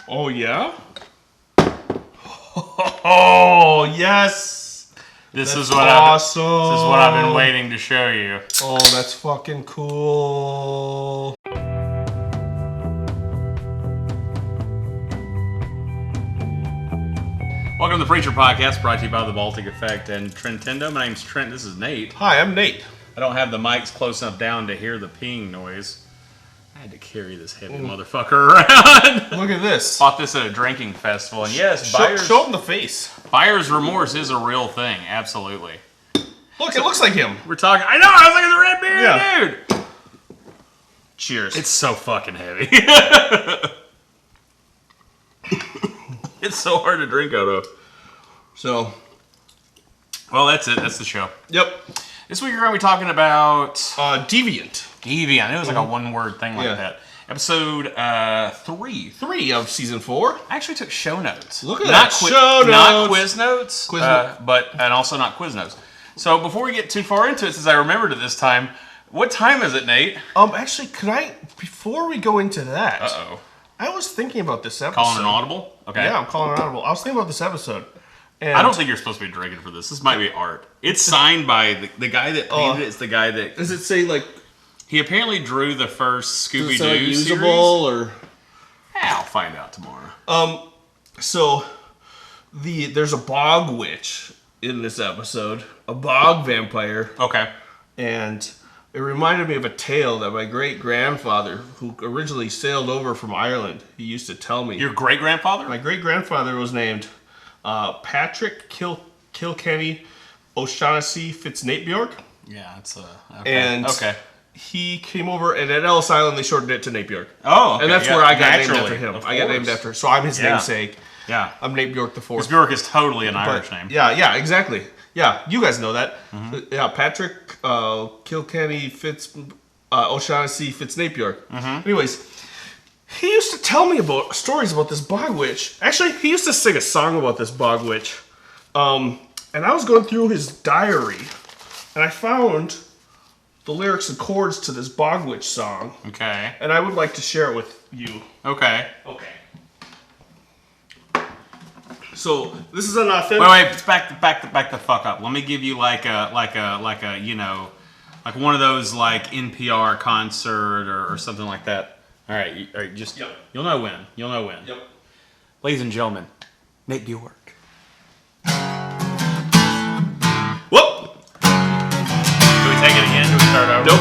Oh, yeah? Oh, yes! This is what I've been waiting to show you. Oh, that's fucking cool. Welcome to the Preacher Podcast, brought to you by the Baltic Effect and Trentendo. My name's Trent. This is Nate. Hi, I'm Nate. I don't have the mics close enough down to hear the peeing noise. I had to carry this heavy motherfucker around. Look at this. Bought this at a drinking festival, and yes, show him the face. Buyer's remorse is a real thing. Absolutely. Look, it looks like him. We're talking. I know. I was like, the red beard, dude. Cheers. It's so fucking heavy. It's so hard to drink out of. So, well, that's it. That's the show. Yep. This week we're going to be talking about Deviant. Deviant. It was like a one-word thing like that. Episode 3. 3 of season 4. I actually took show notes. Look at that. Show notes. Not quiz notes. And also not quiz notes. So before we get too far into it, since I remembered it this time, what time is it, Nate? Actually, before we go into that, Uh-oh. I was thinking about this episode. Calling an audible? Okay. Yeah, I'm calling an audible. I was thinking about this episode. And I don't think you're supposed to be drinking for this. This might be art. It's signed by the guy that painted it. It's the guy that... Does it say, like... He apparently drew the first Scooby-Doo series. Usable, or... I'll find out tomorrow. So, there's a bog witch in this episode. A bog vampire. Okay. And it reminded me of a tale that my great-grandfather, who originally sailed over from Ireland, he used to tell me. Your great-grandfather? My great-grandfather was named Patrick Kilkenny O'Shaughnessy Fitznapeyork. Yeah, it's okay. And he came over, and at Ellis Island, they shortened it to Napeyork. Oh, okay. And that's where I got named after him. I got named after, so I'm his namesake. Yeah. I'm Napeyork the Fourth. Because Bjork is totally an Irish name. Yeah, exactly. Yeah, you guys know that. Mm-hmm. Yeah, Patrick Kilkenny O'Shaughnessy Fitznapeyork. Mm-hmm. Anyways, he used to tell me about stories about this bog witch. Actually, he used to sing a song about this bog witch. And I was going through his diary, and I found the lyrics and chords to this bog witch song. Okay. And I would like to share it with you. Okay. So this is an authentic. Wait! It's back the fuck up. Let me give you like a like one of those like NPR concert or something like that. All right, just you'll know when. Yep. Ladies and gentlemen, Nate Bjork. Whoop. Do we take it again? Do we start over? Nope.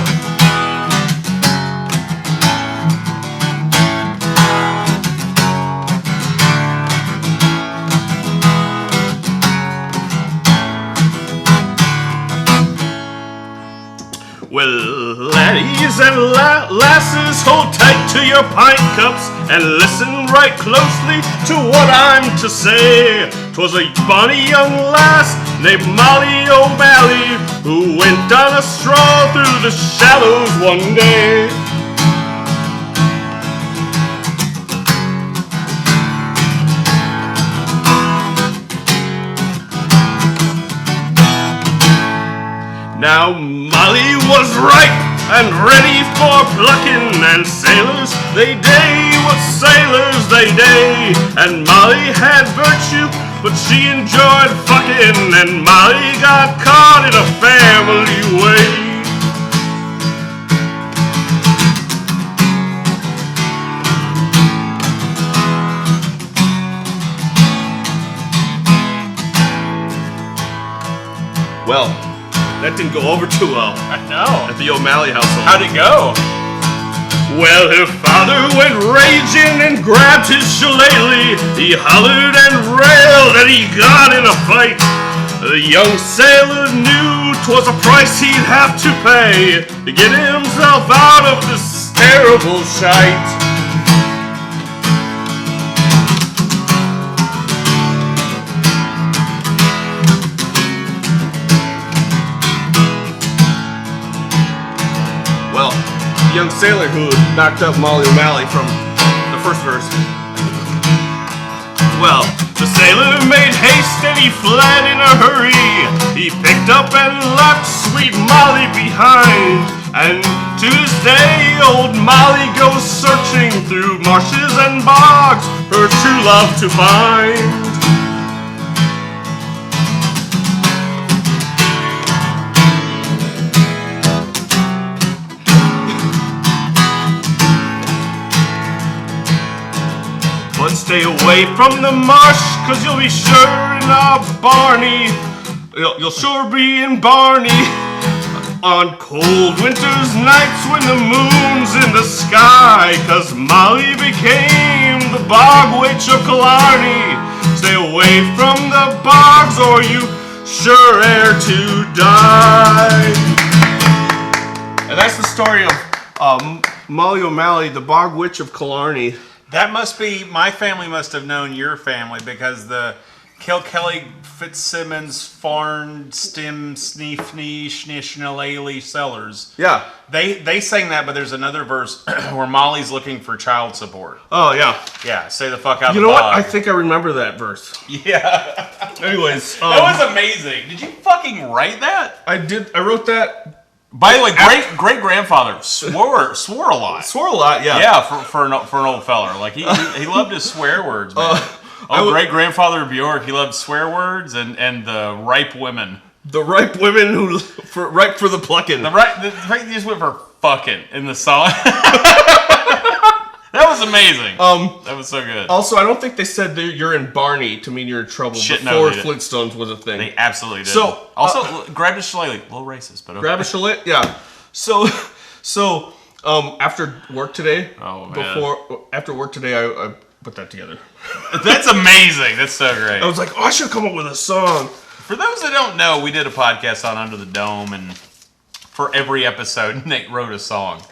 Well, laddies and lasses, hold tight to your pint cups and listen right closely to what I'm to say. 'Twas a bonny young lass named Molly O'Malley who went on a stroll through the shallows one day. Now Molly was ripe and ready for plucking, and sailors they day was sailors they day. And Molly had virtue, but she enjoyed fucking, and Molly got caught in a family way. Well, that didn't go over too well. I know. At the O'Malley household. How'd it go? Well, her father went raging and grabbed his shillelagh. He hollered and railed and he got in a fight. The young sailor knew 'twas a price he'd have to pay to get himself out of this terrible shite. The young sailor who knocked up Molly O'Malley from the first verse. Well, the sailor made haste and he fled in a hurry. He picked up and left sweet Molly behind. And to this day, old Molly goes searching through marshes and bogs. Her love to find. But stay away from the marsh, cause you'll be sure in a Barney. You'll sure be in Barney on cold winter's nights when the moon's in the sky. Cause Molly became the bog witch of Killarney. Stay away from the bogs or you sure are to die. And that's the story of Molly O'Malley, the bog witch of Killarney. That must be, my family must have known your family because the Kilkelly Fitzsimmons Farn Stim Sneefnee Schnishnalali Sellers. Yeah. They sang that, but there's another verse where Molly's looking for child support. Oh, yeah. Yeah, say the fuck out You the know what? bog. I think I remember that verse. Yeah. Anyways. That was amazing. Did you fucking write that? I did. I wrote that. By the way, great grandfather swore a lot. Swore a lot, yeah. Yeah, for an old feller. Like he loved his swear words, man. Great grandfather Bjork, he loved swear words and the ripe women. The ripe women who ripe for the plucking. They just went for fucking in the song. That was amazing. That was so good. Also, I don't think they said that you're in Barney to mean you're in trouble before Flintstones was a thing. They absolutely did. So, also, grab a shillelagh. A little racist, but okay. Grab a shillelagh? Yeah. So, after work today, after work today, I put that together. That's amazing. That's so great. I was like, I should come up with a song. For those that don't know, we did a podcast on Under the Dome, and for every episode, Nate wrote a song.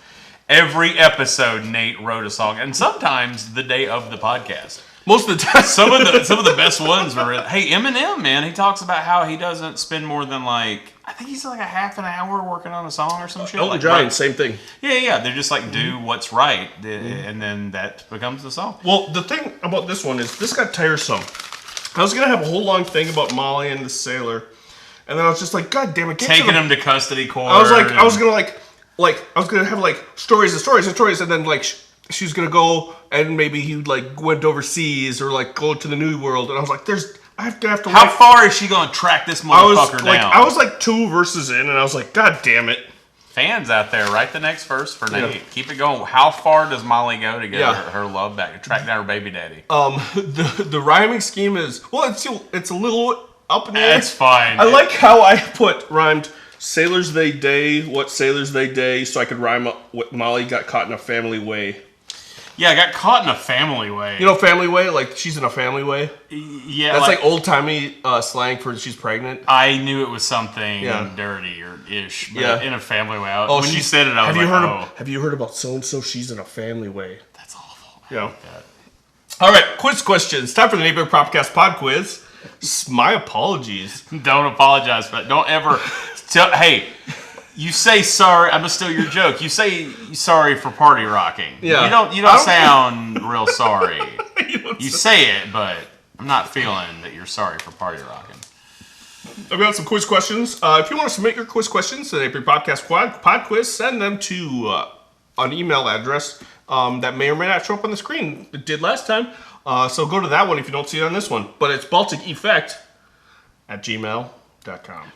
Every episode, Nate wrote a song, and sometimes the day of the podcast. Most of the time, some of the best ones were. Hey, Eminem, man, he talks about how he doesn't spend more than I think he's like a half an hour working on a song or some shit. Elton John, same thing. Yeah. They're just like do what's right, and then that becomes the song. Well, the thing about this one is this got tiresome. I was gonna have a whole long thing about Molly and the sailor, and then I was just like, God damn it, taking him to custody court. I was gonna have like stories and stories and stories, and then like she's gonna go and maybe he like went overseas or like go to the New World, and I was like, I have to. How far is she gonna track this motherfucker down? I was like 2 verses in, and I was like, God damn it. Fans out there, write the next verse for Nate. Yeah. Keep it going. How far does Molly go to get her love back, to track down her baby daddy? The rhyming scheme is it's a little up in the air. It's fine. I like how I rhymed sailors they day, what sailors they day, so I could rhyme up what Molly got caught in a family way. Yeah, I got caught in a family way. You know, family way, like she's in a family way. Yeah, that's like old timey slang for she's pregnant. I knew it was something dirty or ish, but in a family way. When you said it, I was have you heard about so and so? She's in a family way. That's awful. Yeah. Like all right, quiz questions. Time for the Neighbor Propcast Pod Quiz. My apologies. Don't apologize for that. Don't ever hey. You say sorry. I'm gonna steal your joke. You say sorry for party rocking. Yeah. You don't sound real sorry. You say it, but I'm not feeling that you're sorry for party rocking. I've got some quiz questions. If you want to submit your quiz questions to the April Podcast Pod Quiz, send them to an email address that may or may not show up on the screen. It did last time. So go to that one if you don't see it on this one. But it's balticeffect@gmail.com.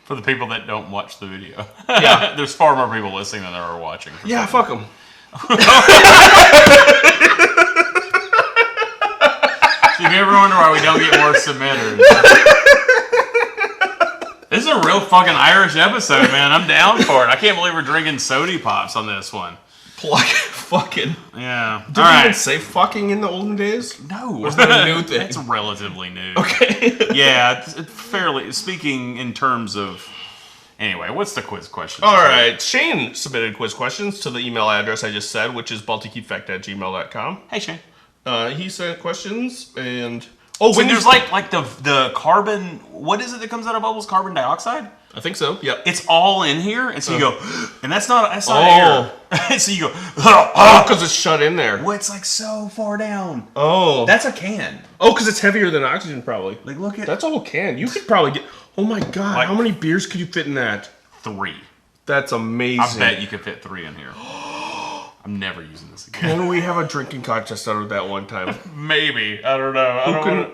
For the people that don't watch the video. Yeah. There's far more people listening than there are watching. Yeah, fuck them. So if you ever wonder why we don't get more submitters. This is a real fucking Irish episode, man. I'm down for it. I can't believe we're drinking soda pops on this one. Fucking. Yeah. Did you even say fucking in the olden days? No. Was that a new thing? It's relatively new. Okay. Yeah, it's fairly, speaking in terms of... Anyway, what's the quiz question? All right. Shane submitted quiz questions to the email address I just said, which is balticeffect@gmail.com. Hey, Shane. He sent questions, and... Oh, so there's like the carbon... What is it that comes out of bubbles? Carbon dioxide? I think so, yeah. It's all in here, and so you go... And that's not air. So you go... because it's shut in there. Well, it's like so far down. Oh. That's a can. Oh, because it's heavier than oxygen, probably. Like, look at... That's a whole can. You could probably get... Oh my God, how many beers could you fit in that? 3. That's amazing. I bet you could fit 3 in here. I'm never using this again. Can we have a drinking contest out of that one time? Maybe. I don't know.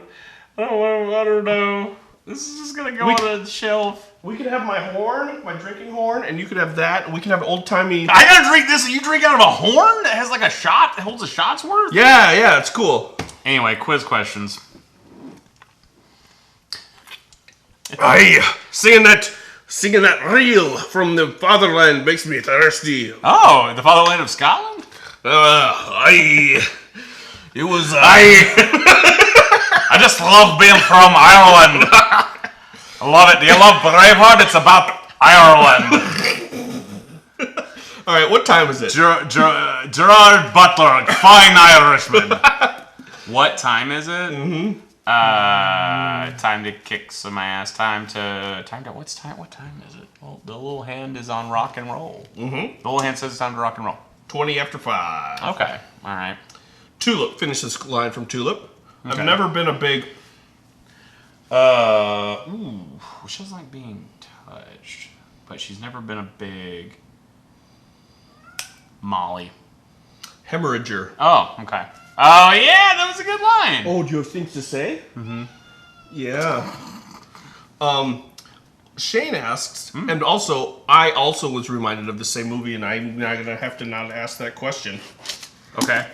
I don't know. This is just gonna go on the shelf. We could have my horn, my drinking horn, and you could have that. We could have old timey. I gotta drink this, and you drink out of a horn that has like a shot that holds a shot's worth. Yeah, it's cool. Anyway, quiz questions. Singing that reel from the fatherland makes me thirsty. Oh, the fatherland of Scotland? It was I just love being from Ireland. I love it. Do you love Braveheart? It's about Ireland. All right, what time is it? Gerard Butler, fine Irishman. What time is it? Mm-hmm. Time to kick some ass. Time to what time is it? Well, the little hand is on rock and roll. Mm-hmm. The little hand says it's time to rock and roll. 20 after 5. Okay. All right. Tulip. Finish this line from Tulip. Okay. I've never been a big... she doesn't like being touched, but she's never been a big... Molly. Hemorrhager. Oh, okay. Oh, yeah, that was a good line. Oh, do you have things to say? Mm-hmm. Yeah. Shane asks, and also, I also was reminded of the same movie, and I'm not going to have to not ask that question. Okay.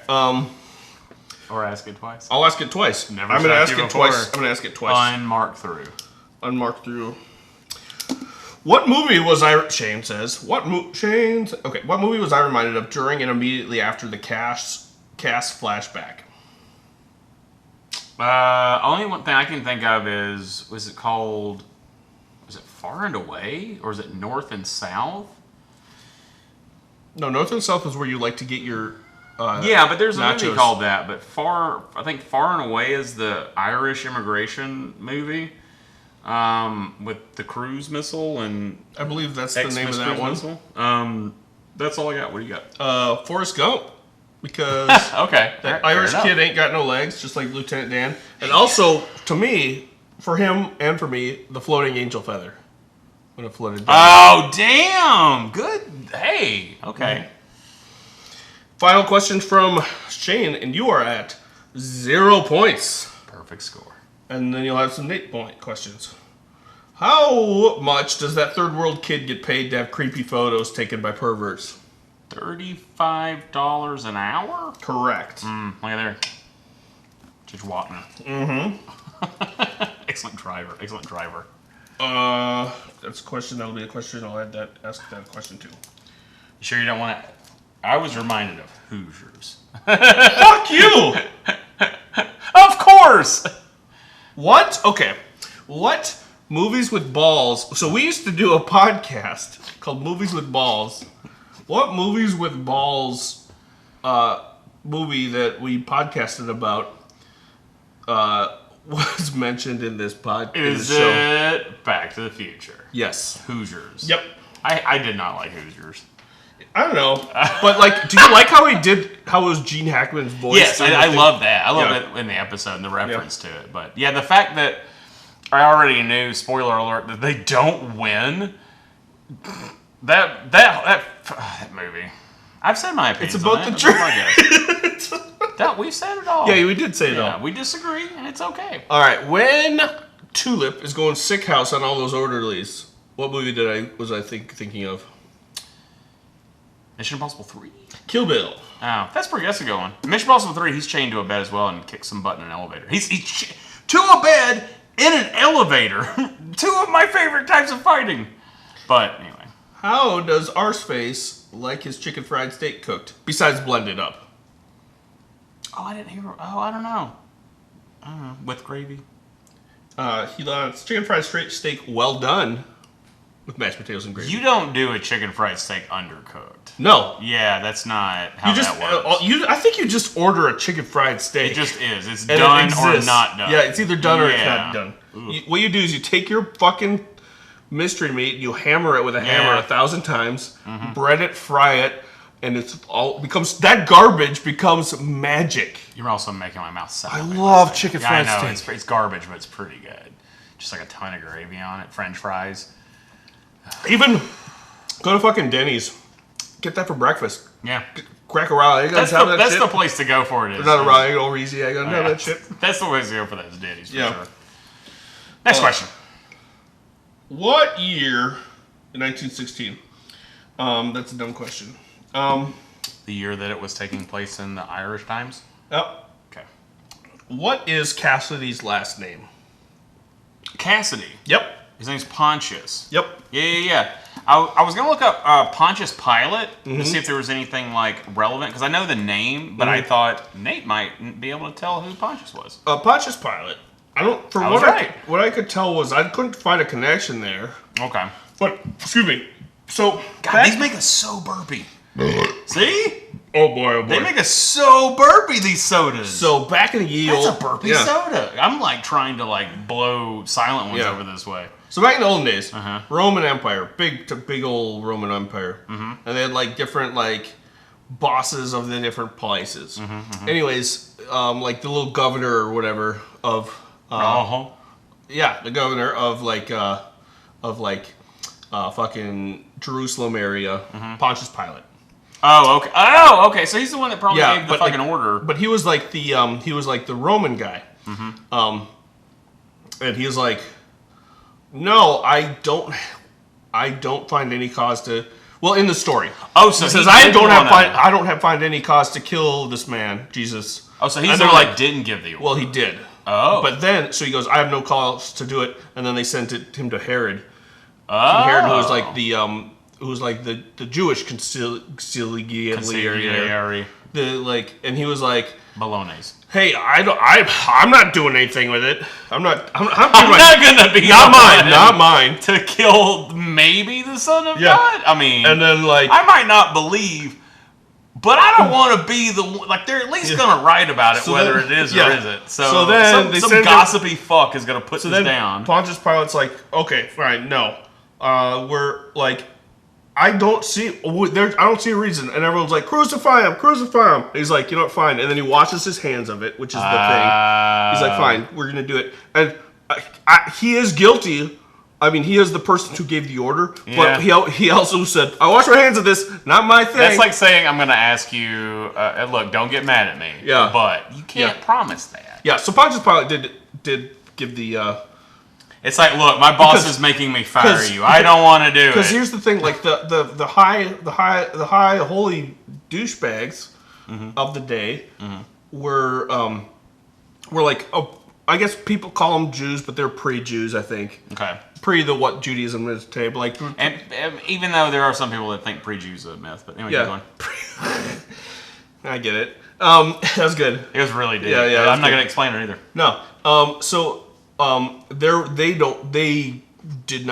Or ask it twice. I'll ask it twice. Never I'm going to ask it before. twice. I'm going to ask it twice. Unmarked through. Unmarked through. What movie was I... Shane says. What movie was I reminded of during and immediately after the Cass flashback? Only one thing I can think of is... Was it Far and Away? Or is it North and South? No, North and South is where you like to get your... yeah, but there's a nachos. movie called that. But I think Far and Away is the Irish immigration movie. With the cruise missile and... I believe that's the name of that one. Missile. That's all I got. What do you got? Forrest Gump. Because okay, that Irish kid ain't got no legs, just like Lieutenant Dan. And also, to me, for him and for me, the floating angel feather. When it floated down. Oh, damn! Good. Hey, okay. Mm-hmm. Final question from Shane, and you are at 0 points. Perfect score. And then you'll have some 8-point questions. How much does that third world kid get paid to have creepy photos taken by perverts? $35 an hour? Correct. Look at there. Judge Wapner. Mm-hmm. Excellent driver. That's a question. That'll be a question. I'll ask that question too. You sure you don't want to... I was reminded of Hoosiers. Fuck you! Of course! What? Okay. What movies with balls... So we used to do a podcast called Movies with Balls. What movies with balls movie that we podcasted about was mentioned in this podcast? Is it Back to the Future? Yes. Hoosiers. Yep. I did not like Hoosiers. I don't know. But, like, do you like how it was Gene Hackman's voice? Yes, I love that. I love it in the episode and the reference to it. But, yeah, the fact that I already knew, spoiler alert, that they don't win, that movie. I've said my opinion. It's about the truth. We've said it all. Yeah, we did say it all. We disagree, and it's okay. All right, when Tulip is going sick house on all those orderlies, what movie was I thinking of? Mission Impossible 3? Kill Bill. Oh, that's a good one. Mission Impossible 3, he's chained to a bed as well and kicks some butt in an elevator. He's to a bed in an elevator. Two of my favorite types of fighting. But anyway. How does Arseface like his chicken fried steak cooked, besides blended up? Oh, I didn't hear. Oh, I don't know. With gravy? He likes chicken fried steak well done with mashed potatoes and gravy. You don't do a chicken fried steak undercooked. No. Yeah, that's not how that works. I think you just order a chicken fried steak. It just is. It's done or not done. Yeah, it's either done or it's not done. What you do is you take your fucking mystery meat, you hammer it with a hammer 1,000 times, bread it, fry it, and that garbage becomes magic. You're also making my mouth sour. I love chicken fried steak. I know, it's garbage, but it's pretty good. Just like a ton of gravy on it, French fries. Even go to fucking Denny's. Get that for breakfast. Yeah. crack a raw egg. That's the place to go for it. Not a raw egg, or easy egg. I know that shit. That's the place to go for that. Is Denny's for sure. Next question. What year in 1916? That's a dumb question. The year that it was taking place in the Irish Times? Yep. Okay. What is Cassidy's last name? Cassidy. Yep. His name's Pontius. Yep. Yeah. I was going to look up Pontius Pilate to see if there was anything like relevant, because I know the name, but I thought Nate might be able to tell who Pontius was. Pontius Pilate. I don't. From what I could tell was I couldn't find a connection there. Okay. But excuse me. So God, these make us so burpy. See? Oh boy. They make us so burpy, these sodas. So back in the ye That's old, a burpy soda. I'm like trying to like blow silent ones over this way. So back in the olden days, Roman Empire, big old Roman Empire, and they had like different like bosses of the different places. Anyways, like the little governor or whatever of the governor of fucking Jerusalem area, Pontius Pilate. Oh, okay. So he's the one that probably gave the fucking order. But he was like the Roman guy. And he was like, no, I don't find any cause to. Well, in the story. Oh, so he says I don't find any cause to kill this man, Jesus. Oh, so he's the one that didn't give the order. Well, he did. Oh. But then, so he goes, I have no cause to do it, and then they sent him to Herod. Herod, who was like the Jewish conciliary. And he was like, Bolognese. Hey, I'm not doing anything with it. I'm not gonna be not mine to kill maybe the Son of God. I mean, and then I might not believe, but I don't want to be the one. They're at least gonna write about it, whether it is or isn't. So then some gossipy fuck is gonna put this down. Pontius Pilate's like, okay, fine, no, we're like. I don't see a reason. And everyone's like, crucify him. And he's like, you know what, fine. And then he washes his hands of it, which is the thing. He's like, fine, we're going to do it. And he is guilty. I mean, he is the person who gave the order. But he also said, I wash my hands of this, not my thing. That's like saying, I'm going to ask you, look, don't get mad at me. Yeah. But you can't promise that. Yeah, so Pontius Pilate did give the... It's like, look, my boss is making me fire you. I don't want to do it. Because here's the thing, like the high holy douchebags of the day were like, I guess people call them Jews, but they're pre-Jews, I think. Okay. What Judaism is today, but like, and even though there are some people that think pre-Jews are a myth, but anyway, keep going. I get it. That was good. It was really deep. Yeah. I'm not gonna explain it either. No. They didn't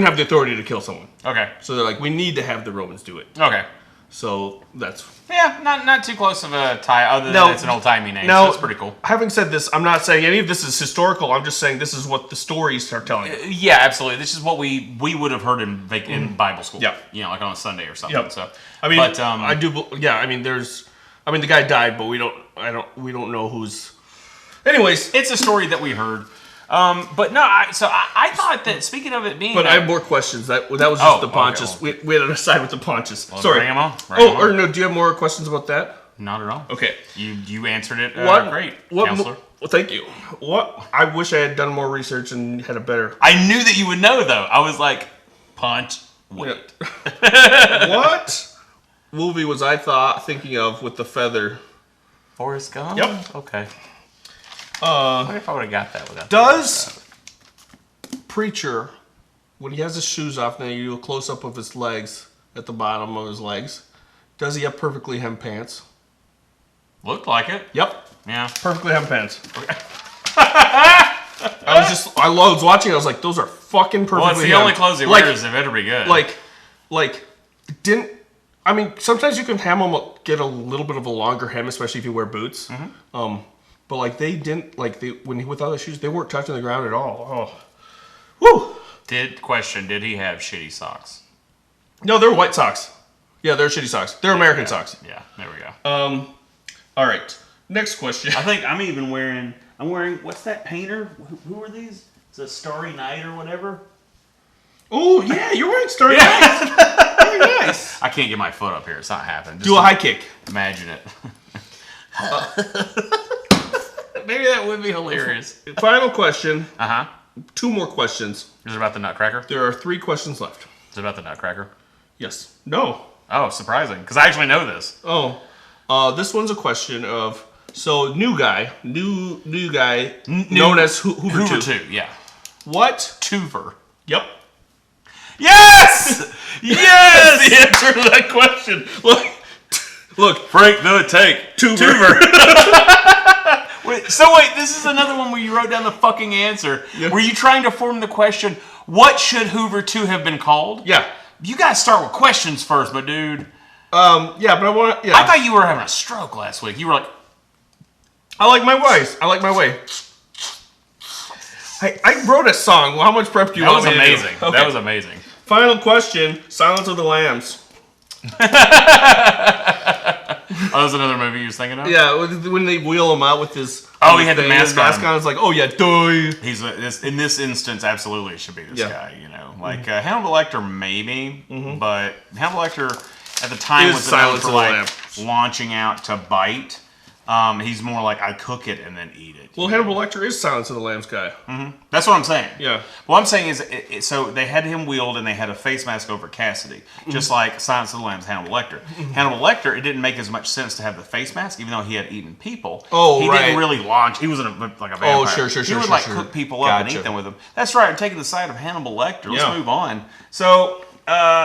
have the authority to kill someone. Okay. So they're like, we need to have the Romans do it. Okay. So that's not too close of a tie. Other than it's an old timey name. So it's pretty cool. Having said this, I'm not saying any of this is historical. I'm just saying this is what the stories are telling you. Yeah, absolutely. This is what we would have heard in Bible school. Yeah. Like on a Sunday or something. Yep. So I mean, but, I do. Yeah. I mean, the guy died, but we don't know who's. Anyways, it's a story that we heard. But no, I thought that, speaking of it being... But I have more questions. That was just the Pontius. Okay, we had to decide with the Pontius. Well, sorry. Bring them on. Or no, do you have more questions about that? Not at all. Okay. You answered it great, Counselor. Well, thank you. I wish I had done more research and had a better... I knew that you would know, though. I was like, Punch, wait. Yeah. What movie was I thinking of with the feather? Forrest Gump? Yep. Okay. I wonder if I would have got that without Does Preacher, when he has his shoes off, and then you do a close-up of his legs, at the bottom of his legs, does he have perfectly hemmed pants? Looked like it. Yep. Yeah. Perfectly hemmed pants. I was watching, I was like, those are fucking perfectly Well, it's the only clothes he wears, they better be good. I mean, sometimes you can hem them, get a little bit of a longer hem, especially if you wear boots. But they didn't without the shoes, they weren't touching the ground at all. Oh, woo! Did he have shitty socks? No, they're white socks. Yeah, they're shitty socks. They're American socks. Yeah, there we go. All right. Next question. I think I'm wearing. What's that painter? Who are these? It's a Starry Night or whatever. Oh yeah, you're wearing Starry Night. Very nice. I can't get my foot up here. It's not happening. Do a high kick. Imagine it. Maybe that would be hilarious. Final question. 2 more questions. Is it about the Nutcracker? There are 3 questions left. Is it about the Nutcracker? Yes. No. Oh, surprising. Because I actually know this. Oh. This one's a question of... So, new guy, known as Hoover 2. Yeah. What? Tuver. Yep. Yes! Yes! The answer to that question. Look. Frank the Tank. Tuver. Wait, this is another one where you wrote down the fucking answer. Yeah. Were you trying to form the question, what should Hoover 2 have been called? Yeah. You gotta start with questions first, my dude. Yeah, but I want to... Yeah. I thought you were having a stroke last week. You were like... I like my way. I wrote a song. Well, how much prep do you want me to do? That was amazing. Okay. That was amazing. Final question. Silence of the Lambs. Oh, that's another movie you was thinking of? Yeah, when they wheel him out with his... Oh, he had the mask on. It's like, oh yeah, duh. He's in this instance, absolutely it should be this guy, you know. Like, Hannibal Lecter, maybe, but Hannibal Lecter, at the time, was known for, like, launching out to bite. He's more like, I cook it and then eat it. Well, Hannibal Lecter is Silence of the Lambs guy. That's what I'm saying. Yeah. What I'm saying is, so they had him wheeled and they had a face mask over Cassidy, just like Silence of the Lambs, Hannibal Lecter. Hannibal Lecter, it didn't make as much sense to have the face mask, even though he had eaten people. Oh, he didn't really launch. He wasn't like a vampire. Oh, sure. He would cook people up and eat them with him. That's right. I'm taking the side of Hannibal Lecter. Let's move on. So.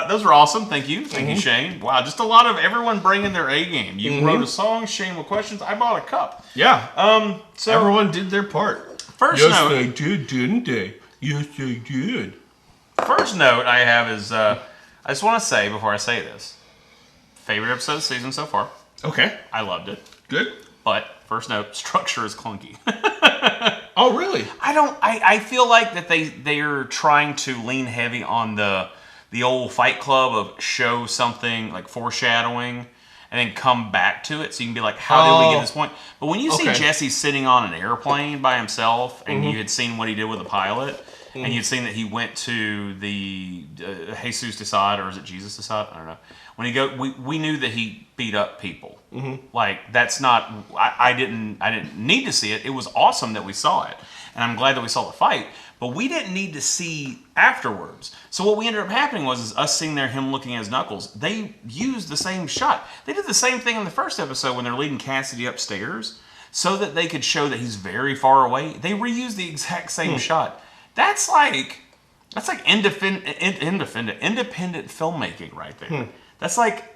Those were awesome. Thank you. Thank you, Shane. Wow, just a lot of everyone bringing their A game. You wrote a song, Shane with questions. I bought a cup. Yeah. So everyone did their part. First note. Yes, they did, didn't they? Yes, they did. First note I have is, I just want to say before I say this, favorite episode of the season so far. Okay. I loved it. Good. But first note, structure is clunky. Oh, really? I feel like that they are trying to lean heavy on the old Fight Club of show something, like foreshadowing, and then come back to it. So you can be like, how did we get to this point? But when you see Jesse sitting on an airplane by himself, and you had seen what he did with the pilot, and you'd seen that he went to the Jesus Decide, or is it Jesus Decide? I don't know. When we knew that he beat up people. Like, that's not... I didn't need to see it. It was awesome that we saw it. And I'm glad that we saw the fight. But we didn't need to see afterwards. So what we ended up happening was us seeing him looking at his knuckles. They used the same shot. They did the same thing in the first episode when they're leading Cassidy upstairs so that they could show that he's very far away. They reused the exact same shot. That's like independent filmmaking right there. That's like,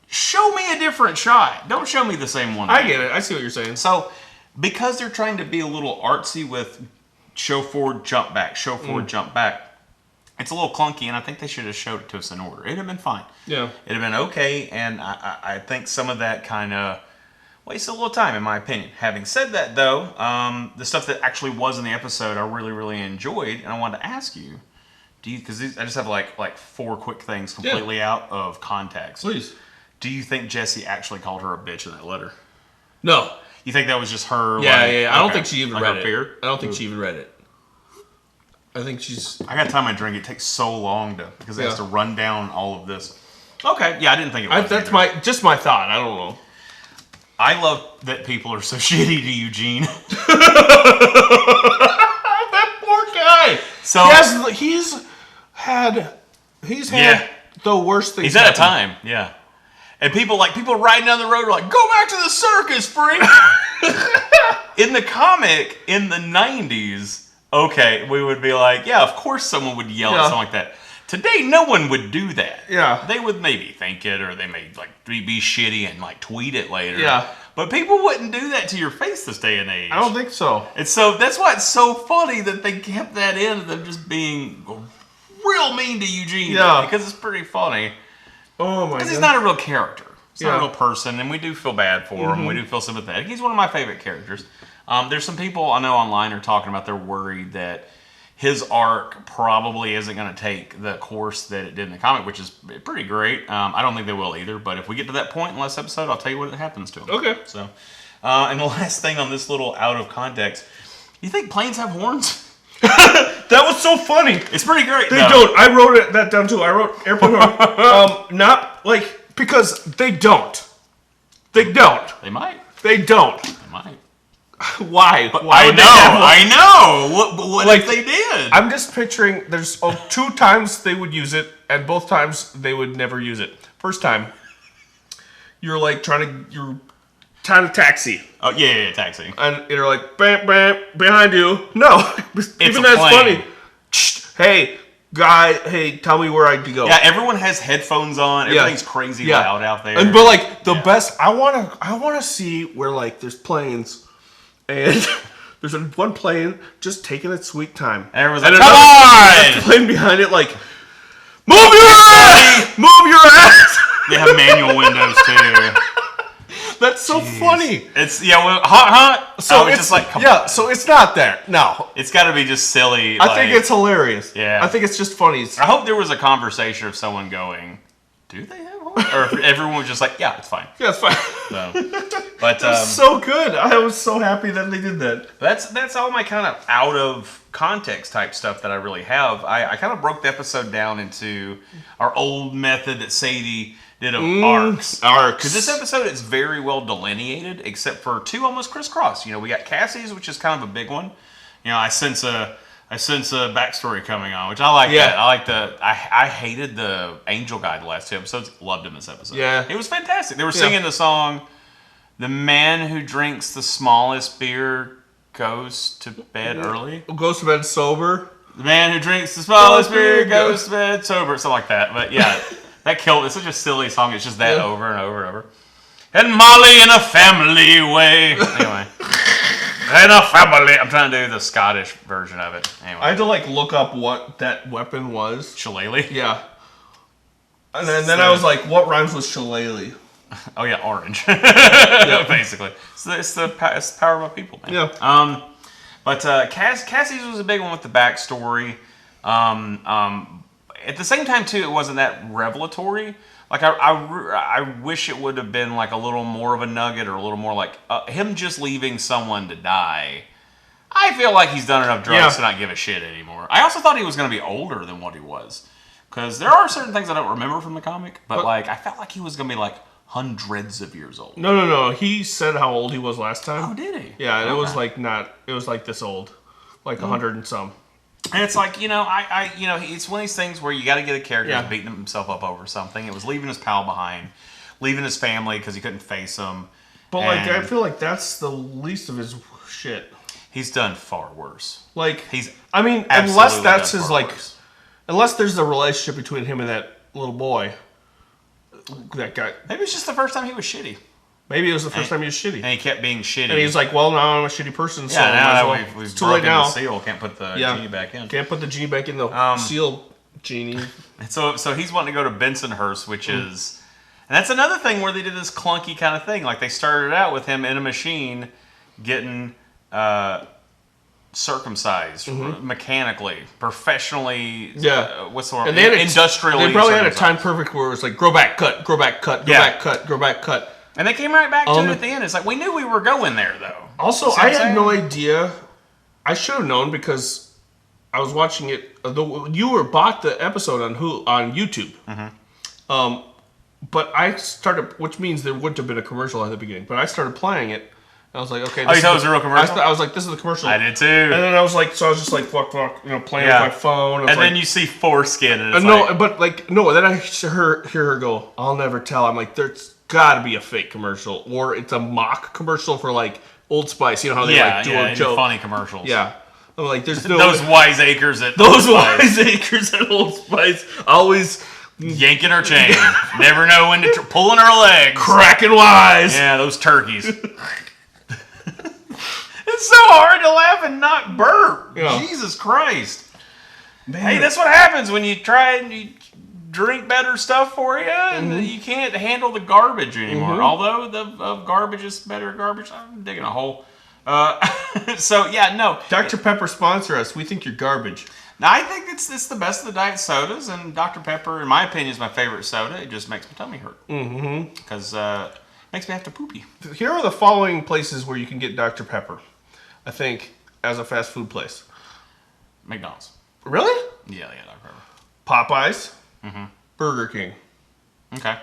show me a different shot. Don't show me the same one. I get it. I see what you're saying. So because they're trying to be a little artsy with show forward, jump back, show forward, jump back. It's a little clunky, and I think they should have showed it to us in order. It'd have been fine. Yeah. It'd have been okay, and I think some of that kind of wasted a little time, in my opinion. Having said that, though, the stuff that actually was in the episode I really, really enjoyed, and I wanted to ask you, because I just have like 4 quick things completely out of context. Please. Do you think Jesse actually called her a bitch in that letter? No. You think that was just her? Yeah. I don't think she even read it. Fear? I don't think she even read it. I think she's... I got time my drink. It takes so long because it has to run down all of this. Okay. Yeah, I didn't think it was. That's just my thought. I don't know. I love that people are so shitty to Eugene. That poor guy. So he's had the worst things. He's at a time. Yeah. And people riding down the road are like, go back to the circus, freak! In the comic, in the 90s, okay, we would be like, yeah, of course someone would yell at something like that. Today, no one would do that. Yeah. They would maybe think it, or they may be shitty and tweet it later. Yeah. But people wouldn't do that to your face this day and age. I don't think so. And so that's why it's so funny that they kept that in, of them just being real mean to Eugene. Yeah. Because it's pretty funny. Oh my god. Because he's not a real character. He's not a real person, and we do feel bad for him. We do feel sympathetic. He's one of my favorite characters. There's some people I know online are talking about they're worried that his arc probably isn't going to take the course that it did in the comic, which is pretty great. I don't think they will either, but if we get to that point in the last episode, I'll tell you what happens to him. Okay. So, and the last thing on this little out of context, you think planes have horns? That was so funny. It's pretty great. They don't. I wrote that down too. I wrote airplane horn. Not like because they don't. They don't. They might. They don't. They might. Why? I know. What if they did? I'm just picturing. There's 2 times they would use it, and both times they would never use it. First time, you're trying to taxi. Oh yeah, taxi. And you're like, bam, bam, behind you. No, even that's funny. Hey, guy, hey, tell me where I can go. Yeah, everyone has headphones on. Everything's crazy loud out there. But like the best, I wanna see where there's planes, and there's one plane just taking its sweet time. And everyone's like, come on! Plane behind it, like, move your ass! Move your ass! They have manual windows too. That's so funny. It's hot. So it's just like, come on. So it's not there. No, it's got to be just silly. I think it's hilarious. Yeah, I think it's just funny. I hope there was a conversation of someone going, "Do they have horns?" Or if everyone was just like, "Yeah, it's fine." Yeah, it's fine. So, but that's so good. I was so happy that they did that. That's all my kind of out of context type stuff that I really have. I kind of broke the episode down into our old method that Sadie did of arcs. Because this episode is very well delineated, except for 2 almost crisscross. We got Cassie's, which is kind of a big one. I sense a backstory coming on, which I like. Yeah. That. I like I hated the Angel guy the last 2 episodes. Loved him this episode. Yeah, it was fantastic. They were singing the song, "The man who drinks the smallest beer goes to bed early." Goes to bed sober. The man who drinks the smallest beer goes to bed sober. Something like that. But yeah. That killed. It's such a silly song. It's just that over and over and over. And Molly in a family way. Anyway, in a family. I'm trying to do the Scottish version of it. Anyway, I had to look up what that weapon was. Shillelagh. Yeah. And then I was like, what rhymes with shillelagh? Oh yeah, orange. Basically, it's the power of my people, man. Yeah. But Cassie's was a big one with the backstory. At the same time, too, it wasn't that revelatory. Like, I wish it would have been, a little more of a nugget or a little more like him just leaving someone to die. I feel like he's done enough drugs to not give a shit anymore. I also thought he was going to be older than what he was. Because there are certain things I don't remember from the comic. But, I felt like he was going to be, hundreds of years old. No. He said how old he was last time. Oh, did he? Yeah, and it was, it was, this old. 100 and some. And it's like, it's one of these things where you got to get a character who's beating himself up over something. It was leaving his pal behind, leaving his family because he couldn't face them. But, I feel like that's the least of his shit. He's done far worse. Unless that's his, unless there's a relationship between him and that little boy, that guy. Maybe it's just the first time he was shitty. Maybe it was the first time he was shitty. And he kept being shitty. And he's like, well, now I'm a shitty person, so now we've too late now. The seal. Can't put the genie back in. Can't put the genie back in the seal genie. And so he's wanting to go to Bensonhurst, which is... And that's another thing where they did this clunky kind of thing. They started out with him in a machine getting circumcised mechanically, professionally. Yeah. What's the word? And they industrially. They probably had a time perfect where it was like, grow back, cut, grow back, cut, grow back, cut, grow back, cut. And they came right back to it at the end. It's like, we knew we were going there, though. Also, I had no idea. I should have known because I was watching it. You bought the episode on YouTube. But I started, which means there wouldn't have been a commercial at the beginning. But I started playing it. And I was like, okay. You thought it was a real commercial? I was like, this is the commercial. I did too. And then I was like, fuck, playing with my phone. And then you see foreskin. And then I hear her go, I'll never tell. I'm like, there's got to be a fake commercial, or it's a mock commercial for Old Spice. You know how they do a joke, funny commercials. Yeah, I'm like, there's no those wiseacres at Old Spice always yanking her chain, never know when to pulling her legs, cracking wise. Yeah, those turkeys. It's so hard to laugh and not burp. Yeah. Jesus Christ. Man. Hey, that's what happens when you try and you drink better stuff for you, and you can't handle the garbage anymore. Although the garbage is better garbage. I'm digging a hole. Dr. Pepper, sponsor us. We think you're garbage. Now, I think it's the best of the diet sodas, and Dr. Pepper, in my opinion, is my favorite soda. It just makes my tummy hurt. Because it makes me have to poopy. Here are the following places where you can get Dr. Pepper, I think, as a fast food place. McDonald's. Really? Yeah, Dr. Pepper. Popeyes. Burger King. Okay.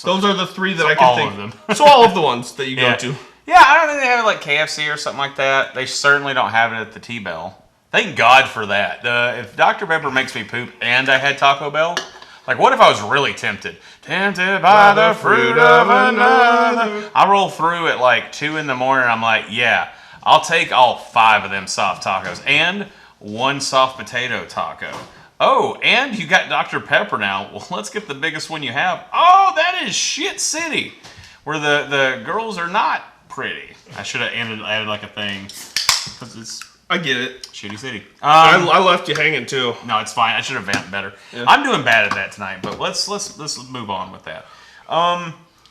Those are the three that I can think. All of them. So all of the ones that you go to. Yeah, I don't think they have it like KFC or something like that. They certainly don't have it at the T-Bell. Thank God for that. If Dr. Pepper makes me poop and I had Taco Bell, like what if I was really tempted? Tempted by the fruit of another. I roll through at like 2 in the morning. I'm like, yeah, I'll take all 5 of them soft tacos and 1 soft potato taco. Oh, and you got Dr. Pepper now. Well, let's get the biggest one you have. Oh, that is Shit City, where the girls are not pretty. I should have added like a thing, because it's... I get it. Shitty City. I left you hanging too. No, it's fine. I should have vamped better. Yeah. I'm doing bad at that tonight, but let's move on with that.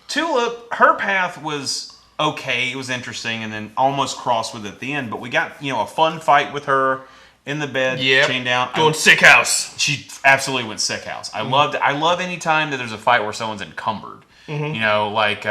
Tulip, her path was okay. It was interesting, and then almost crossed with it at the end. But we got a fun fight with her in the bed, chained down, going sick house. She absolutely went sick house. I love any time that there's a fight where someone's encumbered. Like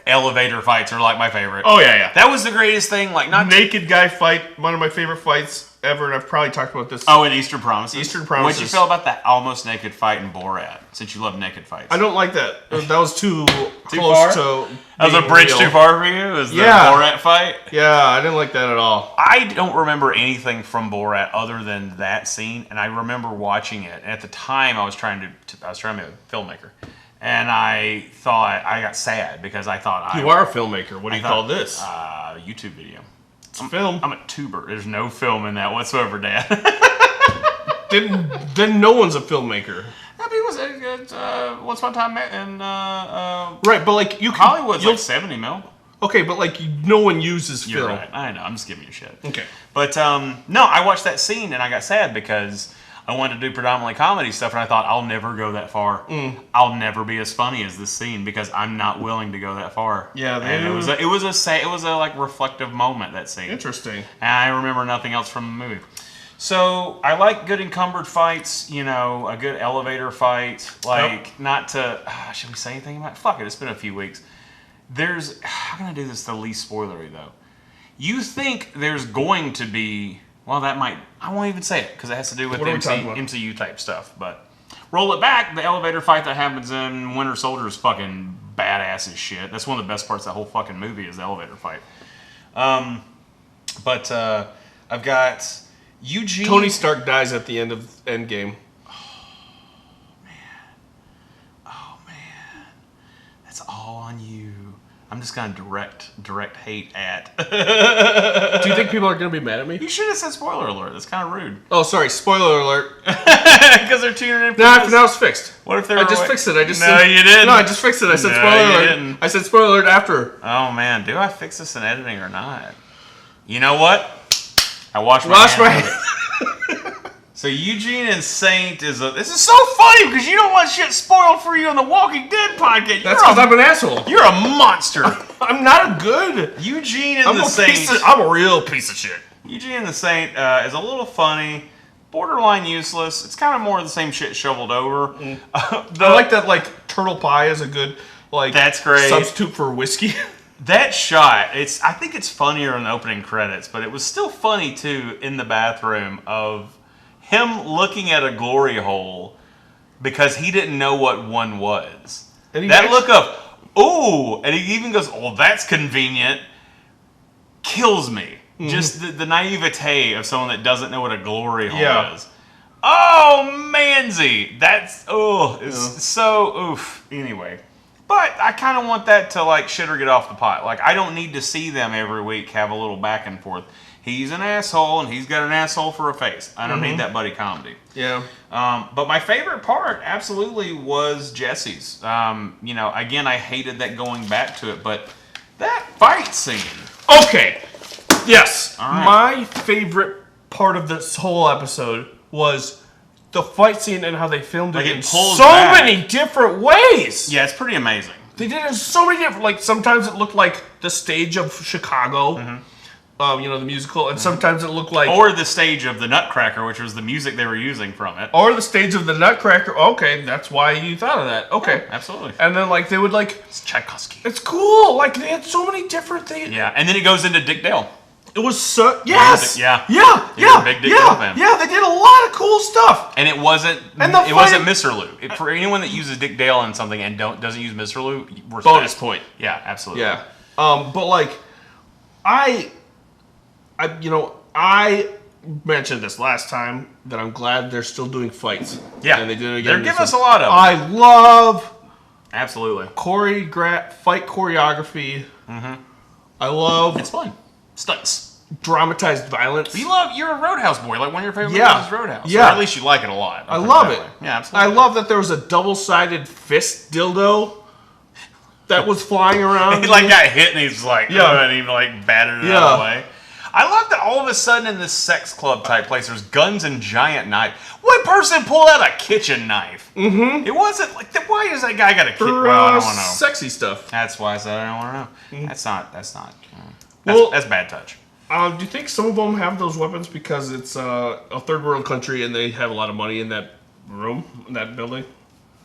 elevator fights are like my favorite. Oh yeah. That was the greatest thing. Like not naked guy fight, one of my favorite fights ever, and I've probably talked about this. Oh, in Eastern Promises. Eastern Promises. What'd you feel about that almost naked fight in Borat? Since you love naked fights, I don't like that. That was too close far? to. That was a bridge real. too far for you. Was the Borat fight? Yeah, I didn't like that at all. I don't remember anything from Borat other than that scene, and I remember watching it. And at the time, I was trying to be a filmmaker. And I thought, I got sad because I thought you are a filmmaker. What do you call this? YouTube video. It's a film. I'm a tuber. There's no film in that whatsoever, Dad. then no one's a filmmaker. I mean, it was Once Upon a Time in right, but like you can, Hollywood's like 70 mil. Okay, but like no one uses film. You're right. I know. I'm just giving you shit. Okay. But no, I watched that scene and I got sad because I wanted to do predominantly comedy stuff, and I thought I'll never go that far. I'll never be as funny as this scene because I'm not willing to go that far. Yeah, and it was a like reflective moment, that scene. Interesting. And I remember nothing else from the movie. So I like good encumbered fights. A good elevator fight. Like not to should we say anything about it? Fuck it. It's been a few weeks. How can I do this the least spoilery though? You think there's going to be. Well, I won't even say it because it has to do with MCU type stuff. But roll it back, the elevator fight that happens in Winter Soldier is fucking badass as shit. That's one of the best parts of that whole fucking movie is the elevator fight. But I've got Eugene. Tony Stark dies at the end of Endgame. Oh, man. That's all on you. I'm just going to direct hate at. Do you think people are going to be mad at me? You should have said spoiler alert. That's kind of rude. Oh, sorry. Spoiler alert. Because they're tuning in. Now it's fixed. What if they're? I just fixed it. You didn't. No, I just fixed it. I said spoiler alert. Didn't. I said spoiler alert after. Oh man, do I fix this in editing or not? You know what? I washed my hands. So Eugene and Saint this is so funny because you don't want shit spoiled for you on the Walking Dead podcast. That's because I'm an asshole. You're a monster. I'm not good. Eugene and the Saint. I'm a real piece of shit. Eugene and the Saint is a little funny, borderline useless. It's kind of more of the same shit shoveled over. I like that. Like turtle pie is a good that's great substitute for whiskey. That shot, I think it's funnier in the opening credits, but it was still funny too in the bathroom of him looking at a glory hole because he didn't know what one was. That look of, ooh, and he even goes, oh, that's convenient, kills me. Mm-hmm. Just the naivete of someone that doesn't know what a glory hole is. Oh, Manzi, that's, so, oof. Anyway. But I kind of want that to like shit or get off the pot. Like I don't need to see them every week have a little back and forth. He's an asshole and he's got an asshole for a face. I don't need that buddy comedy. Yeah. But my favorite part absolutely was Jesse's. Again, I hated that going back to it, but that fight scene. Okay. Yes. All right. My favorite part of this whole episode was the fight scene and how they filmed it in so many different ways. Yeah, it's pretty amazing. They did it in so many different. Like sometimes it looked like the stage of Chicago, the musical, and sometimes it looked like or the stage of the Nutcracker, which was the music they were using from it, or the stage of the Nutcracker. Okay, that's why you thought of that. Okay, yeah, absolutely. And then like they would like it's Tchaikovsky. It's cool. Like they had so many different things. Yeah, and then it goes into Dick Dale. It was so yes, Yeah. yeah, You're yeah, a big Dick yeah, Dale fan. yeah. They did a lot of cool stuff, And it wasn't fight- wasn't Mr. Lou. For anyone that uses Dick Dale in something and doesn't use Mr. Lou, respect. bonus point. Yeah, absolutely. Yeah, but like, I mentioned this last time that I'm glad they're still doing fights. Yeah, and they did it again. They're giving us a lot of them. I love Absolutely. fight choreography. Mm-hmm. I love It's fun. Stunts. dramatized violence. You're a Roadhouse boy. Like, one of your favorite Yeah. movies is Roadhouse. Yeah. Or at least you like it a lot. I love it. Yeah, absolutely. I love that there was a double-sided fist dildo that was flying around. He like got hit and he's like, Yeah. and he like battered it out of the way. I love that all of a sudden in this sex club type place, there's guns and giant knives. What person pulled out a kitchen knife? Mm-hmm. It wasn't like, why does that guy got a kitchen? Well, I don't want to know. Sexy stuff. That's why I said I don't want to know. Mm-hmm. That's bad touch. Do you think some of them have those weapons because it's a third world country and they have a lot of money in that room, in that building?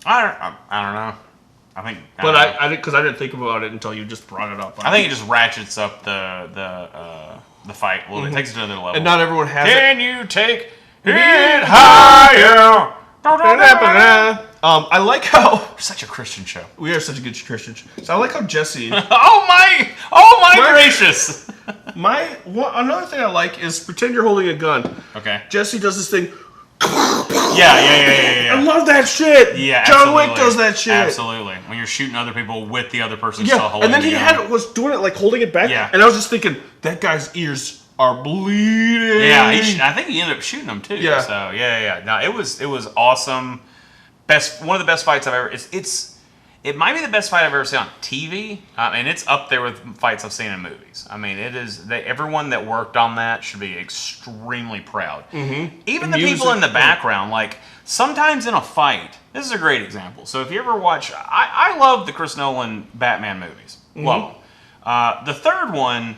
I don't know. I didn't think about it until you just brought it up. I think it just ratchets up the fight a little bit. It takes it to another level. And not everyone has Can you take it higher? I like how We're such a Christian show. we are such a good Christian. So I like how Jesse. Oh my gracious! Another thing I like is pretend you're holding a gun. Okay. Jesse does this thing. Yeah. I love that shit. Yeah, John Wick does that shit. Absolutely. When you're shooting other people with the other person Yeah, still holding and then he the gun. was doing it like holding it back. Yeah. And I was just thinking that guy's ears are bleeding. Yeah, I think he ended up shooting them too. Yeah. So yeah. No, it was awesome. One of the best fights I've ever. It might be the best fight I've ever seen on TV, and it's up there with fights I've seen in movies. I mean, it is. Everyone that worked on that should be extremely proud. Mm-hmm. Even the people in the background, like sometimes in a fight. This is a great example. So if you ever watch, I love the Chris Nolan Batman movies. Mm-hmm. Love them. The third one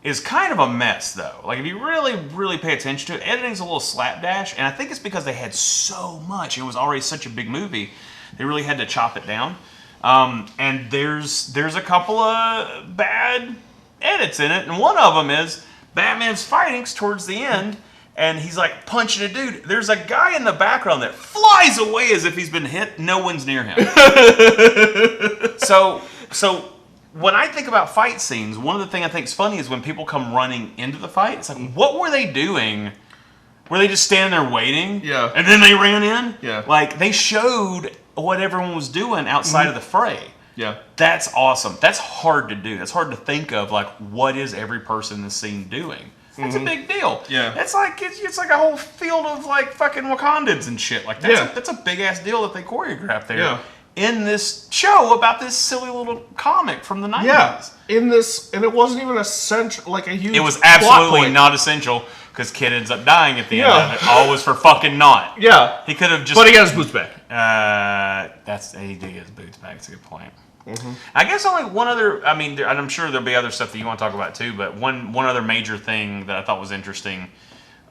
is kind of a mess, though. Like, if you really, really pay attention to it, editing's a little slapdash, and I think it's because they had so much. It was already such a big movie. They really had to chop it down. And there's a couple of bad edits in it, and one of them is Batman's fighting towards the end, and he's like punching a dude. There's a guy in the background that flies away as if he's been hit. No one's near him. So when I think about fight scenes, one of the things I think is funny is when people come running into the fight. It's like, what were they doing? Were they just standing there waiting? Yeah. And then they ran in? Yeah. Like, they showed what everyone was doing outside of the fray. Yeah. That's awesome. That's hard to do. That's hard to think of, like, what is every person in the scene doing? That's a big deal. Yeah. It's like a whole field of, like, fucking Wakandans and shit. Like, that's a big-ass deal that they choreographed there. Yeah. In this show about this silly little comic from the 90s. Yeah, and it wasn't even essential, like a huge. It was plot absolutely point. not essential because Kid ends up dying at the end of it. All was for fucking naught. Yeah, He could have just. but he got his boots back. He did get his boots back. That's a good point. Mm-hmm. I guess only one other. I mean, I'm sure there'll be other stuff that you want to talk about too. But one other major thing that I thought was interesting.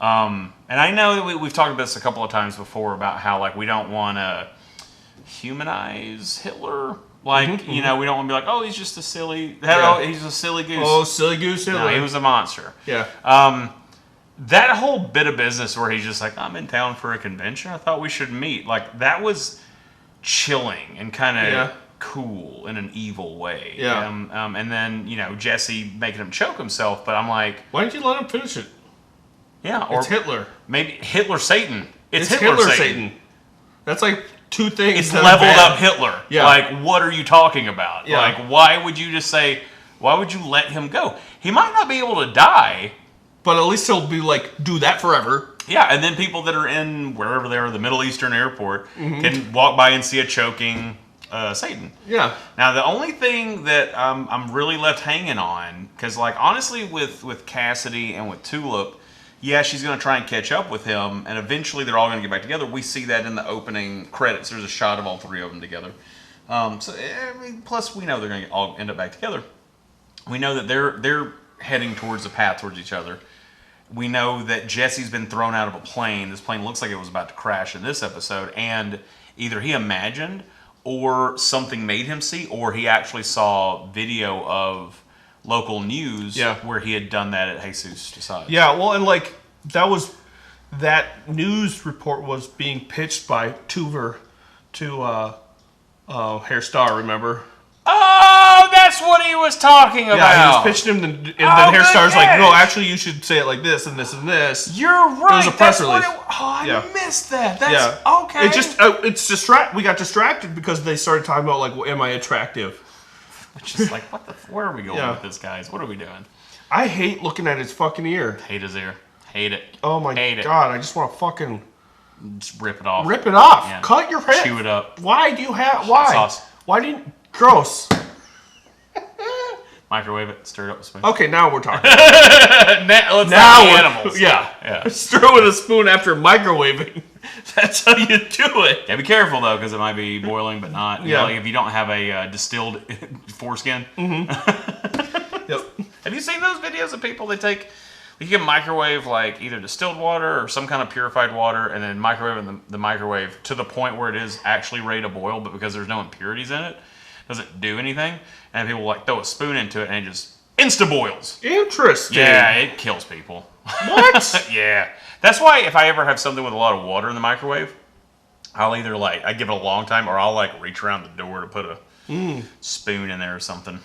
And I know that we've talked about this a couple of times before about how, like, we don't want to humanize Hitler. Like, we don't want to be like, oh, he's just a silly, he's a silly goose. Oh, silly goose Hitler. No, he was a monster. Yeah. That whole bit of business where he's just like, I'm in town for a convention. I thought we should meet. Like, that was chilling and kind of cool in an evil way. Yeah. And then, Jesse making him choke himself. But I'm like, why didn't you let him finish it? Yeah. Or it's Hitler. Maybe Hitler Satan. It's Hitler Satan. That's like two things. It's leveled up Hitler. Yeah. Like, what are you talking about? Yeah. Like, why would you let him go? He might not be able to die. But at least he'll be like, do that forever. Yeah, and then people that are in wherever they are, the Middle Eastern airport, can walk by and see a choking Satan. Yeah. Now, the only thing that I'm really left hanging on, because, like, honestly, with Cassidy and with Tulip, yeah, she's going to try and catch up with him, and eventually they're all going to get back together. We see that in the opening credits. There's a shot of all three of them together. Plus, we know they're going to all end up back together. We know that they're heading towards the path towards each other. We know that Jesse's been thrown out of a plane. This plane looks like it was about to crash in this episode, and either he imagined or something made him see, or he actually saw video of local news Yeah. where he had done that at Jesus Decides. Yeah, well, and like that news report was being pitched by Tuver to Hair Star, remember? Oh, that's what he was talking about. Yeah, he was pitching him, and then Hair Star's like, no, actually, you should say it like this and this and this. You're right. It was a press release. I missed that. That's okay. It just we got distracted because they started talking about like, well, am I attractive? It's just like, where are we going with this, guys? What are we doing? I hate looking at his fucking ear. Hate his ear. Hate it. Oh my god! I just want to fucking just rip it off. Rip it off. Yeah. Cut your hair. Chew it up. Why do you have? Why? Sauce. Why do you? Gross. Microwave it. Stir it up with a spoon. Okay, now we're talking. Let's now we're animals. Yeah. Stir with a spoon after microwaving. That's how you do it. Yeah, be careful though, because it might be boiling, but not. You Yeah. know, like if you don't have a distilled foreskin. Mm-hmm. Yep. Have you seen those videos of people that take? You can microwave like either distilled water or some kind of purified water, and then microwave in the microwave to the point where it is actually ready to boil, but because there's no impurities in it, doesn't do anything. And people like throw a spoon into it and it just insta boils. Interesting. Yeah, it kills people. What? Yeah. That's why if I ever have something with a lot of water in the microwave, I'll either I give it a long time, or I'll like reach around the door to put a spoon in there or something.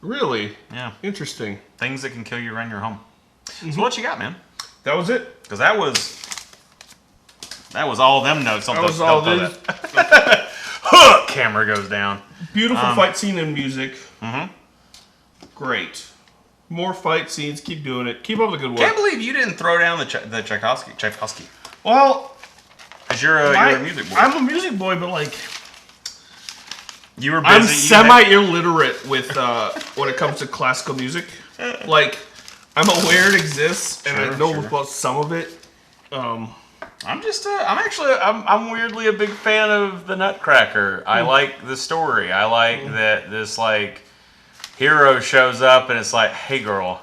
Really? Yeah. Interesting. Things that can kill you around your home. So what you got, man? That was it. Because that was all them notes. That was all this. Camera goes down. Beautiful fight scene and music. Mm-hmm. Great. More fight scenes. Keep doing it. Keep up the good work. Can't believe you didn't throw down the Tchaikovsky. Well, because you're a music boy. I'm a music boy, but like you were busy. I'm semi-illiterate with when it comes to classical music. Like I'm aware it exists, and I know about some of it. I'm weirdly a big fan of the Nutcracker. I like the story. I like that this like hero shows up and it's like, hey girl,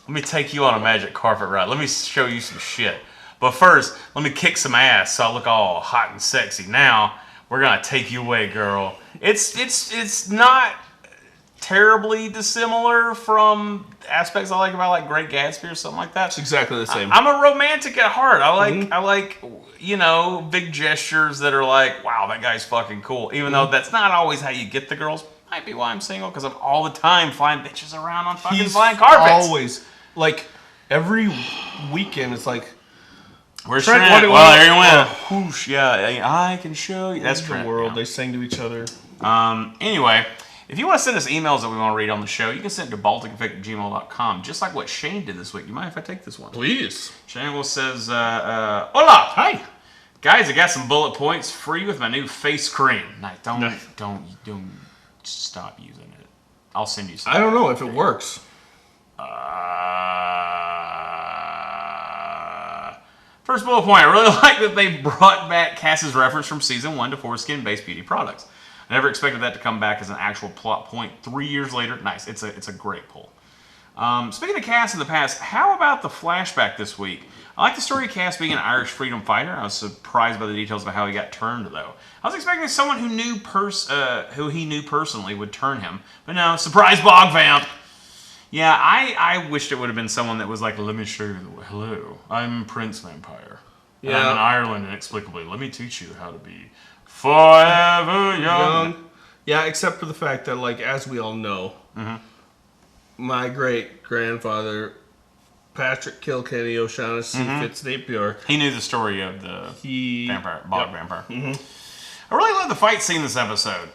let me take you on a magic carpet ride. Let me show you some shit. But first, let me kick some ass so I look all hot and sexy. Now we're gonna take you away, girl. It's not terribly dissimilar from aspects I like about like Great Gatsby or something like that. It's exactly the same. I'm a romantic at heart. I like big gestures that are like, wow, that guy's fucking cool. Even though that's not always how you get the girls. Might be why I'm single, because I'm all the time flying bitches around on fucking flying carpets. Always. Like every weekend it's like, where's Trent? Trent? Well, there you went. Whoosh, yeah, I can show you. That's the Trent. world. Yeah. They sing to each other. Anyway, if you want to send us emails that we want to read on the show, you can send it to balticeffect@gmail.com, just like what Shane did this week. You mind if I take this one? Please. Shane says, Hola! Hi. Guys, I got some bullet points free with my new face cream. Nice. Don't stop using it. I'll send you some. I don't know if it works. First bullet point, I really like that they brought back Cass's reference from season 1 to foreskin-based beauty products. I never expected that to come back as an actual plot point 3 years later. Nice. It's a great pull. Speaking of Cass in the past, how about the flashback this week? I like the story of Cass being an Irish freedom fighter. I was surprised by the details about how he got turned, though. I was expecting someone who he knew personally would turn him, but no, surprise bog vamp. Yeah, I wished it would have been someone that was like, let me show you the way. Hello, I'm Prince Vampire. Yeah. I'm in Ireland inexplicably. Let me teach you how to be forever young. Yeah, except for the fact that, like, as we all know, my great-grandfather, Patrick Kilkenny O'Shaughnessy Fitznapier, he knew the story of the bog vampire. I really love the fight scene this episode.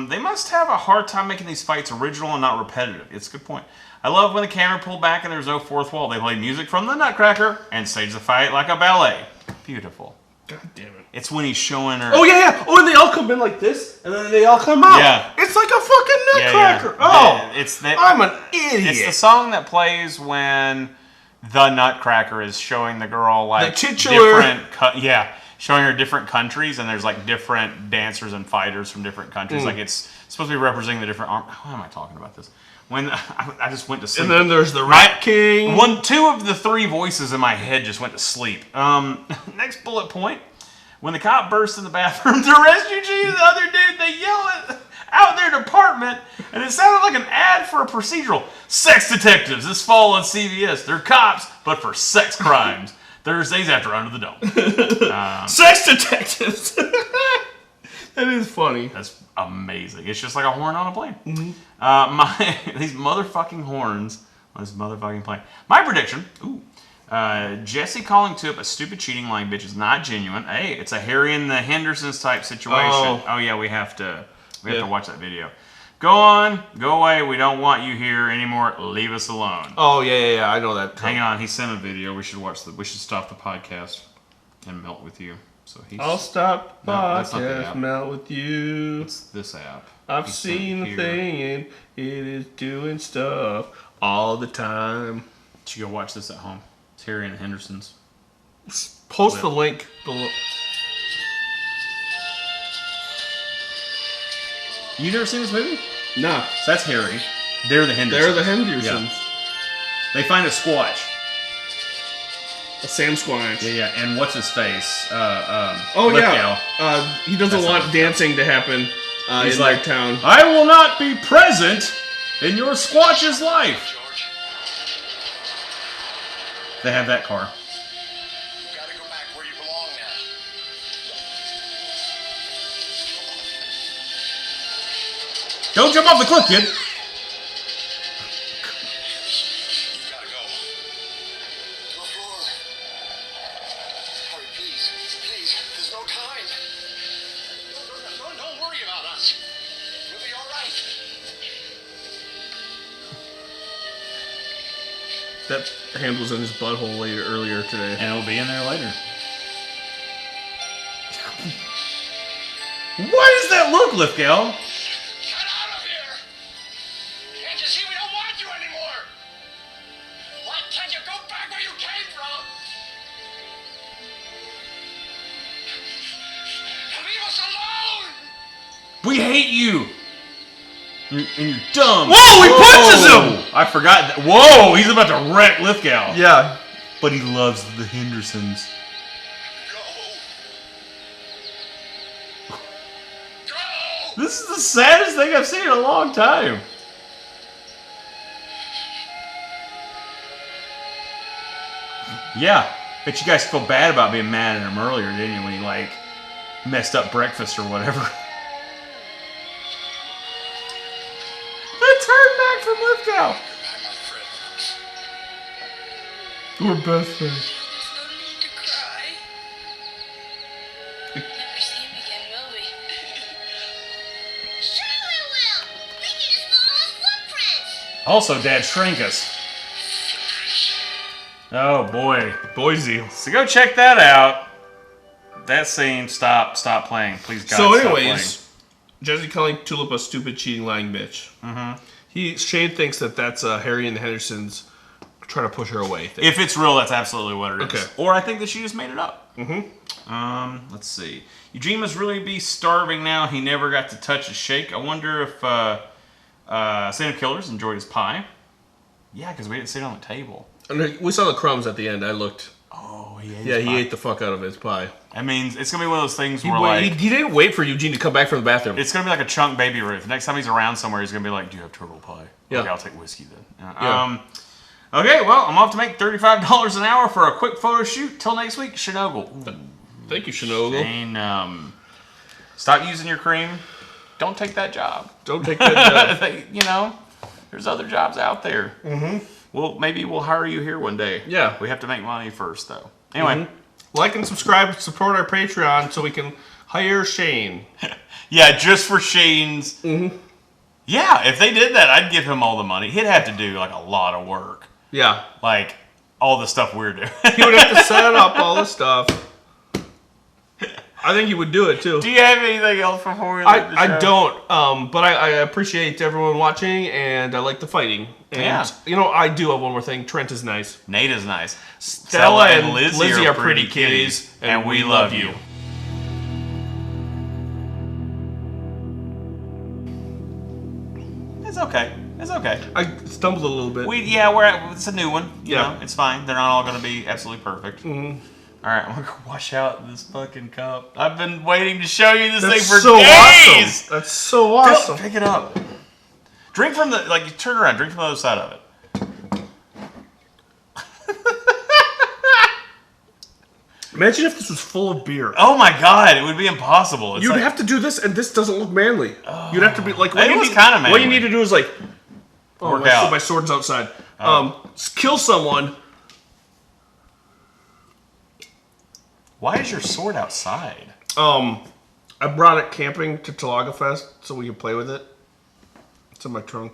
They must have a hard time making these fights original and not repetitive. It's a good point. I love when the camera pulled back and there's no fourth wall. They play music from the Nutcracker and stage the fight like a ballet. Beautiful. God damn it. It's when he's showing her. Oh, yeah. Oh, and they all come in like this, and then they all come out. Yeah. It's like a fucking Nutcracker. Yeah. I'm an idiot. It's the song that plays when the Nutcracker is showing the girl like the titular. Showing her different countries, and there's like different dancers and fighters from different countries. Like it's supposed to be representing the different. Why am I talking about this? When I just went to sleep. And then there's the Rat King. 2 of the 3 voices in my head just went to sleep. Next bullet point. When the cop bursts in the bathroom to rescue G, the other dude, they yell out in their department, and it sounded like an ad for a procedural. Sex detectives this fall on CBS. They're cops, but for sex crimes. Thursdays after Under the Dome. Sex detectives. That is funny. That's amazing. It's just like a horn on a plane. Mm-hmm. These motherfucking horns on this motherfucking plane. My prediction. Jesse calling Tulip a stupid cheating lying bitch is not genuine. Hey, it's a Harry and the Hendersons type situation. Oh yeah, we have to watch that video. Go on, go away. We don't want you here anymore. Leave us alone. Oh yeah. I know that. Hang on, he sent a video. We should stop the podcast and melt with you. So I'll stop the that's not the podcast, app. melt with you. It's this app. I've seen the thing and it is doing stuff all the time. You should go watch this at home. It's Harry and the Hendersons. Post the link below. You never seen this movie? Nah. So that's Harry. They're the Hendersons. They're the Hendersons. Yeah. They find a Squatch. A Sam Squatch. Yeah. And what's his face? Lithgow. He doesn't want dancing to happen He's in like, their town. I will not be present in your Squatch's life. They have that car. You gotta go back where you belong now. Don't jump off the cliff, kid. You gotta go. To the floor. Hurry, please. Please. There's no time. No, don't worry about us. We'll be all right. That hand was in his butthole earlier today. And it'll be in there later. What does that look, Lithgow? Get out of here! Can't you see we don't want you anymore? Why can't you go back where you came from? Leave us alone! We hate you. And you're dumb. Whoa, he punches him! I forgot that. Whoa, he's about to wreck Lithgow. Yeah. But he loves the Hendersons. Go! This is the saddest thing I've seen in a long time. Yeah. Bet you guys feel bad about being mad at him earlier, didn't you? When he, like, messed up breakfast or whatever. The turn back from Lithgow. We're best friends. There's no need to cry. We'll never see him again, will we? Sure we will. We can just follow his footprints. Also, Dad shrank us. Oh, boy. Boise. So go check that out. That scene, stop playing. Please, God, So, stop anyways, Jesse calling Tulip a stupid, cheating, lying bitch. Mm-hmm. Shane thinks that that's Harry and the Hendersons trying to push her away thing. If it's real, that's absolutely what it is. Okay. Or I think that she just made it up. Let's see. Eugene must really be starving now. He never got to touch a shake. I wonder if Santa Killers enjoyed his pie. Yeah, because we didn't sit on the table. And we saw the crumbs at the end. I looked. Oh, he ate Yeah, his he pie. ate the fuck out of his pie. I mean, it's going to be one of those things where, He didn't wait for Eugene to come back from the bathroom. it's going to be like a chunk baby Ruth. Next time he's around somewhere, he's going to be like, do you have turtle pie? Yeah. Okay, I'll take whiskey then. Yeah. Okay, well, I'm off to make $35 an hour for a quick photo shoot. Till next week, Shinogle. Thank you, Shinogle. Shane, stop using your cream. Don't take that job. Don't take that job. There's other jobs out there. Mm-hmm. Well, maybe we'll hire you here one day. Yeah. We have to make money first, though. Anyway. Like and subscribe, support our Patreon so we can hire Shane. Yeah, just for Shane's. Mm-hmm. Yeah, if they did that, I'd give him all the money. He'd have to do, like, a lot of work. Yeah. Like, all the stuff we're doing. He would have to set up all the stuff. I think he would do it, too. Do you have anything else before we leave the show? I don't, but I appreciate everyone watching, and I like the fighting. And, I do have one more thing. Trent is nice. Nate is nice. Stella and Lizzie are pretty kitties, and we love you. It's okay. It's okay. I stumbled a little bit. It's a new one. You know, it's fine. They're not all going to be absolutely perfect. All right, I'm gonna go wash out this fucking cup. I've been waiting to show you this thing That's for so days. awesome. That's so awesome. Pick it up. Drink from the you turn around. Drink from the other side of it. Imagine if this was full of beer. Oh my god, it would be impossible. It's You'd like, have to do this, and this doesn't look manly. You'd have to be like. It was kinda What you manly. need to do is like. Oh, Work out. my sword's outside. Kill someone. Why is your sword outside? I brought it camping to Tolaga Fest so we can play with it. It's in my trunk.